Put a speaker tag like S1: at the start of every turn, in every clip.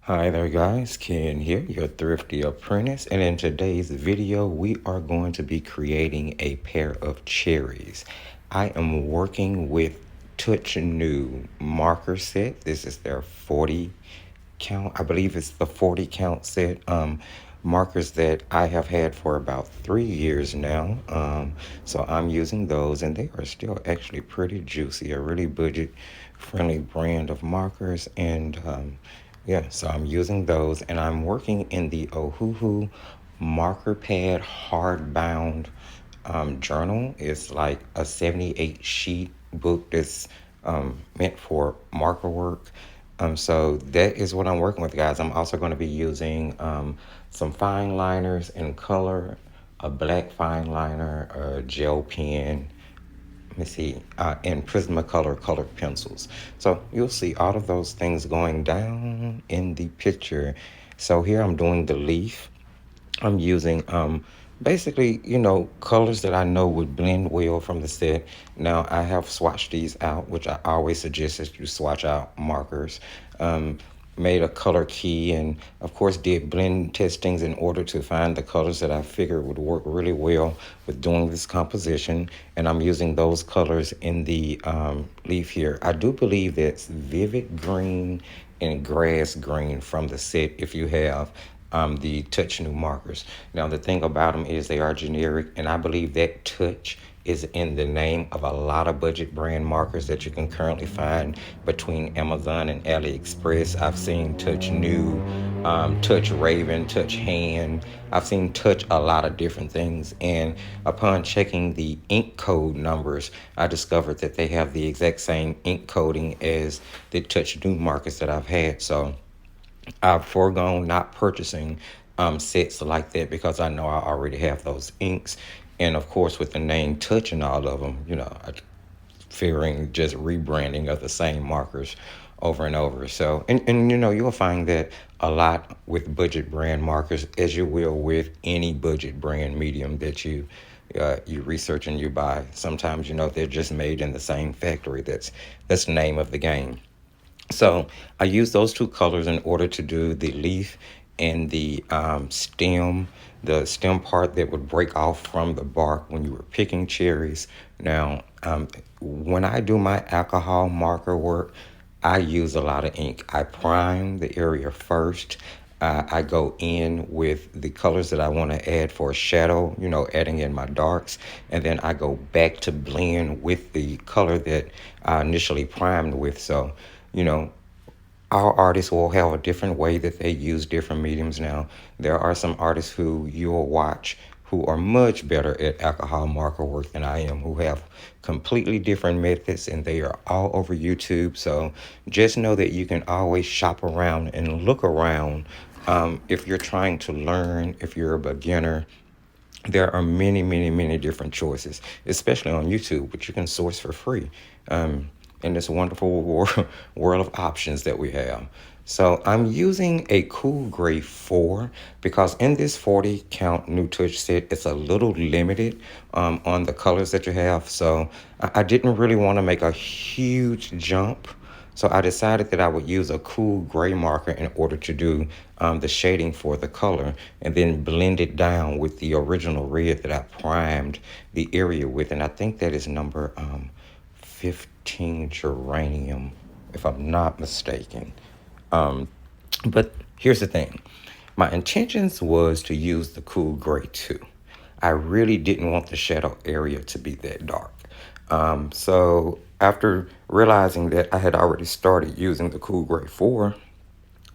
S1: Hi there guys, Ken here, your thrifty apprentice, and in today's video we are going to be creating a pair of cherries. I am working with Touchnew marker set. This is their 40 count. I believe it's the 40 count set. Markers that I have had for about 3 years now. So I'm using those and they are still actually pretty juicy, a really budget friendly brand of markers. And yeah, so I'm using those and I'm working in the Ohuhu marker pad hardbound journal. It's like a 78 sheet book that's meant for marker work. So that is what I'm working with, guys. I'm also going to be using some fine liners in color, a black fine liner, a gel pen, let me see, and Prismacolor colored pencils. So you'll see all of those things going down in the picture. So here I'm doing the leaf. I'm using basically, colors that I know would blend well from the set. Now I have swatched these out, which I always suggest that you swatch out markers. Made a color key and of course did blend testings in order to find the colors that I figured would work really well with doing this composition. And I'm using those colors in the leaf here. I do believe that's vivid green and grass green from the set if you have the Touchnew markers. Now, the thing about them is they are generic, and I believe that touch is in the name of a lot of budget brand markers that you can currently find between Amazon and AliExpress. I've seen Touchnew, Touch Raven, Touch Hand. I've seen Touch a lot of different things, and upon checking the ink code numbers, I discovered that they have the exact same ink coding as the Touchnew markers that I've had. So I've foregone not purchasing sets like that because I know I already have those inks. And of course, with the name Touch and all of them, fearing just rebranding of the same markers over and over. So, and you'll find that a lot with budget brand markers, as you will with any budget brand medium that you research and you buy. Sometimes, they're just made in the same factory. That's the name of the game. So I use those two colors in order to do the leaf and the stem part that would break off from the bark when you were picking cherries. Now, when I do my alcohol marker work, I use a lot of ink. I prime the area first. I go in with the colors that I want to add for a shadow, adding in my darks. And then I go back to blend with the color that I initially primed with. So, you know, our artists will have a different way that they use different mediums now. There are some artists who you'll watch who are much better at alcohol marker work than I am, who have completely different methods and they are all over YouTube. So just know that you can always shop around and look around. If you're trying to learn, if you're a beginner, there are many, many, many different choices, especially on YouTube, which you can source for free in this wonderful world of options that we have. So I'm using a Cool Gray 4 because in this 40 count new touch set, it's a little limited on the colors that you have. So I didn't really want to make a huge jump. So I decided that I would use a cool gray marker in order to do the shading for the color and then blend it down with the original red that I primed the area with. And I think that is number 15 geranium, if I'm not mistaken. But here's the thing. My intentions was to use the cool gray too. I really didn't want the shadow area to be that dark. So after realizing that I had already started using the Cool Gray 4,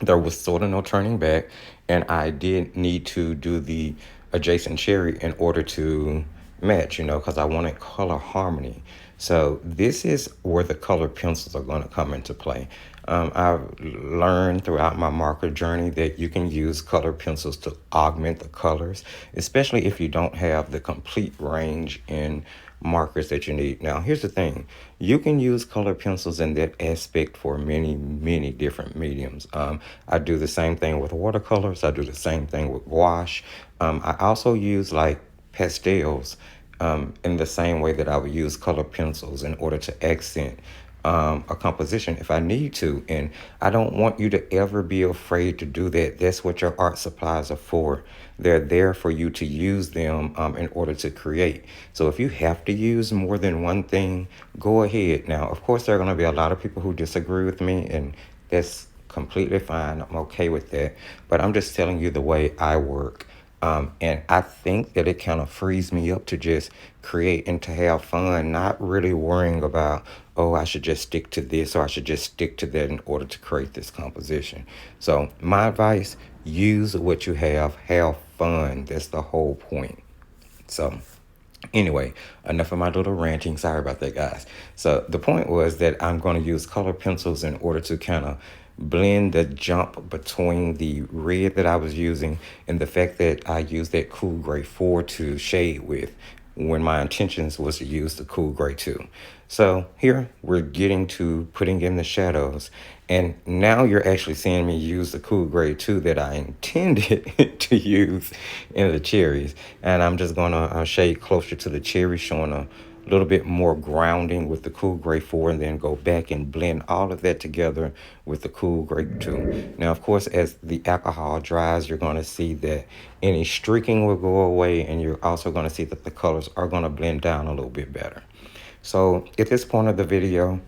S1: there was sort of no turning back, and I did need to do the adjacent cherry in order to match, because I wanted color harmony. So this is where the color pencils are going to come into play. I've learned throughout my marker journey that you can use color pencils to augment the colors, especially if you don't have the complete range in markers that you need. Now, here's the thing. You can use color pencils in that aspect for many, many different mediums. I do the same thing with watercolors. I do the same thing with gouache. I also use like pastels in the same way that I would use color pencils in order to accent a composition if I need to. And I don't want you to ever be afraid to do that. That's what your art supplies are for. They're there for you to use them in order to create. So if you have to use more than one thing, go ahead. Now, of course, there are going to be a lot of people who disagree with me, and that's completely fine. I'm okay with that. But I'm just telling you the way I work. And I think that it kind of frees me up to just create and to have fun, not really worrying about, oh, I should just stick to this or I should just stick to that in order to create this composition. So my advice, use what you have fun. That's the whole point. So anyway, enough of my little ranting. Sorry about that, guys. So the point was that I'm going to use color pencils in order to kind of blend the jump between the red that I was using and the fact that I used that cool gray 4 to shade with when my intentions was to use the cool gray 2. So here we're getting to putting in the shadows. And now you're actually seeing me use the cool gray 2 that I intended to use in the cherries. And I'm just going to shade closer to the cherry, showing a little bit more grounding with the cool gray 4, and then go back and blend all of that together with the cool gray 2. Now, of course, as the alcohol dries, you're going to see that any streaking will go away, and you're also going to see that the colors are going to blend down a little bit better. So at this point of the video,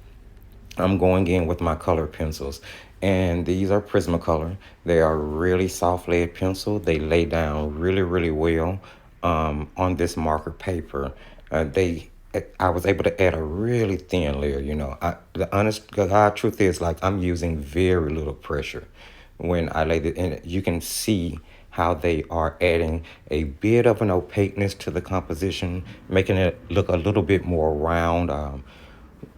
S1: I'm going in with my color pencils, and these are Prismacolor. They are really soft lead pencil. They lay down really, really well on this marker paper. I was able to add a really thin layer. The honest God truth is, like, I'm using very little pressure when I laid it in. You can see how they are adding a bit of an opaqueness to the composition, making it look a little bit more round,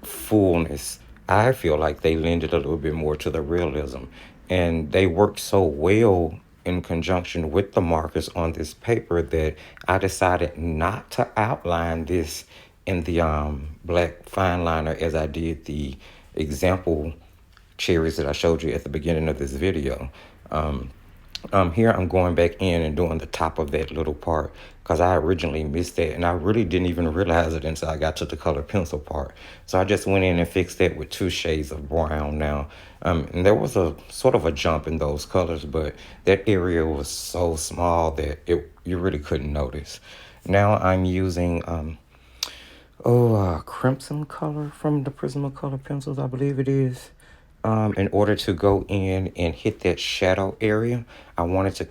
S1: fullness. I feel like they lend it a little bit more to the realism, and they work so well in conjunction with the markers on this paper that I decided not to outline this in the black fine liner as I did the example cherries that I showed you at the beginning of this video. Here I'm going back in and doing the top of that little part because I originally missed that, and I really didn't even realize it until I got to the color pencil part. So I just went in and fixed that with 2 shades of brown now. And there was a sort of a jump in those colors, but that area was so small that you really couldn't notice. Now I'm using crimson color from the Prismacolor pencils, I believe it is. In order to go in and hit that shadow area, I wanted to,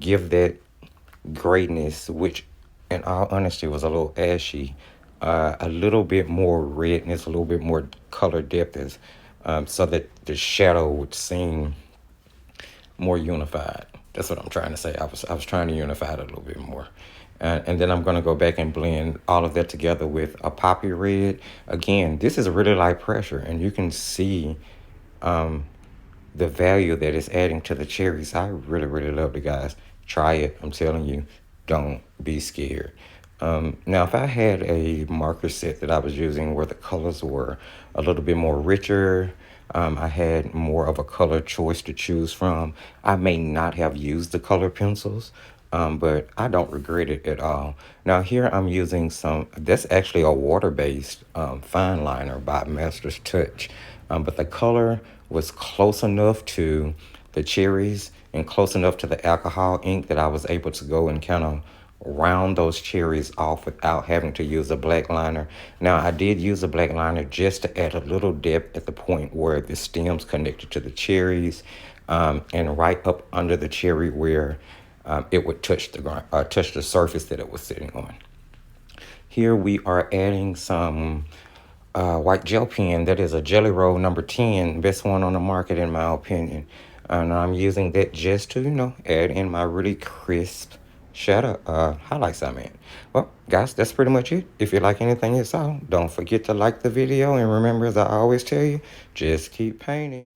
S1: give that grayness, which in all honesty was a little ashy, a little bit more redness, a little bit more color depth, so that the shadow would seem more unified. That's what I'm trying to say. I was trying to unify it a little bit more. And then I'm going to go back and blend all of that together with a poppy red. Again, this is really light pressure, and you can see the value that it's adding to the cherries. I really, really love it, guys. Try it. I'm telling you, don't be scared. Now, if I had a marker set that I was using where the colors were a little bit more richer, I had more of a color choice to choose from, I may not have used the color pencils, but I don't regret it at all. Now here I'm using that's actually a water-based fine liner by Master's Touch, but the color was close enough to the cherries and close enough to the alcohol ink that I was able to go and kind of round those cherries off without having to use a black liner. Now I did use a black liner just to add a little depth at the point where the stems connected to the cherries, and right up under the cherry where it would touch the surface that it was sitting on. Here we are adding some white gel pen. That is a Jelly Roll number 10, best one on the market in my opinion. And I'm using that just to, add in my really crisp shadow highlights I mean. Well, guys, that's pretty much it. If you like anything you saw, don't forget to like the video. And remember, as I always tell you, just keep painting.